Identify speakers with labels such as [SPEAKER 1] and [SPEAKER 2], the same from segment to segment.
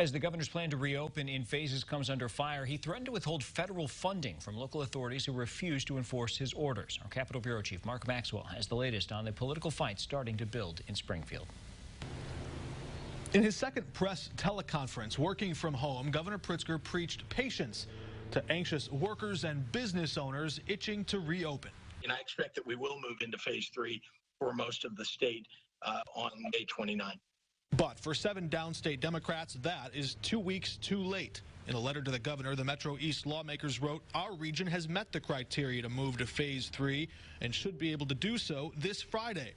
[SPEAKER 1] As the governor's plan to reopen in phases comes under fire, he threatened to withhold federal funding from local authorities who refuse to enforce his orders. Our Capitol Bureau Chief Mark Maxwell has the latest on the political fight starting to build in Springfield.
[SPEAKER 2] In his second press teleconference working from home, Governor Pritzker preached patience to anxious workers and business owners itching to reopen.
[SPEAKER 3] And I expect that we will move into phase 3 for most of the state on May 29.
[SPEAKER 2] But for 7 downstate Democrats, that is 2 weeks too late. In a letter to the governor, the Metro East lawmakers wrote, "Our region has met the criteria to move to phase 3 and should be able to do so this Friday."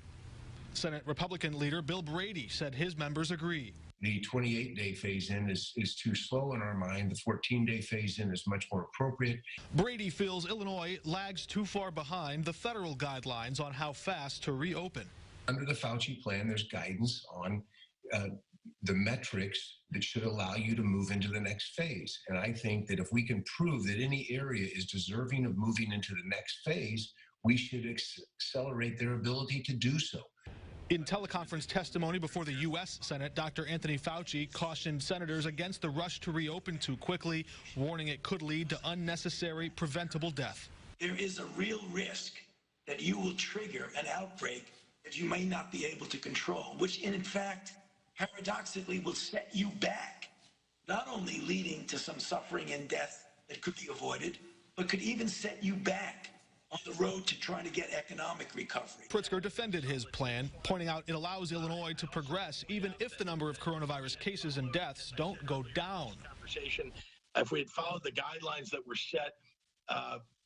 [SPEAKER 2] Senate Republican leader Bill Brady said his members agree.
[SPEAKER 4] The 28-day phase-in is too slow in our mind. The 14-day phase-in is much more appropriate.
[SPEAKER 2] Brady feels Illinois lags too far behind the federal guidelines on how fast to reopen.
[SPEAKER 4] Under the Fauci plan, there's guidance on the metrics that should allow you to move into the next phase. And I think that if we can prove that any area is deserving of moving into the next phase, we should accelerate their ability to do so.
[SPEAKER 2] In teleconference testimony before the U.S. Senate, Dr. Anthony Fauci cautioned senators against the rush to reopen too quickly, warning it could lead to unnecessary preventable death.
[SPEAKER 5] There is a real risk that you will trigger an outbreak that you may not be able to control, which in fact, paradoxically, will set you back, not only leading to some suffering and death that could be avoided, but could even set you back on the road to trying to get economic recovery.
[SPEAKER 2] Pritzker defended his plan, pointing out it allows Illinois to progress even if the number of coronavirus cases and deaths don't go down.
[SPEAKER 3] If we had followed the guidelines that were set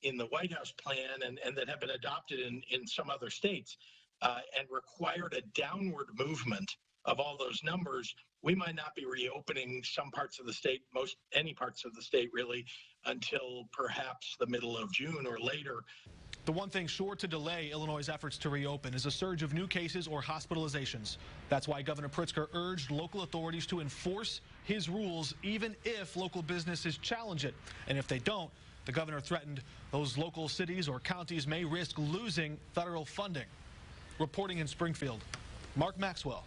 [SPEAKER 3] in the White House plan and that have been adopted in some other states and required a downward movement of all those numbers, we might not be reopening some parts of the state, any parts of the state really, until perhaps the middle of June or later.
[SPEAKER 2] The one thing sure to delay Illinois' efforts to reopen is a surge of new cases or hospitalizations. That's why Governor Pritzker urged local authorities to enforce his rules even if local businesses challenge it. And if they don't, the governor threatened those local cities or counties may risk losing federal funding. Reporting in Springfield, Mark Maxwell.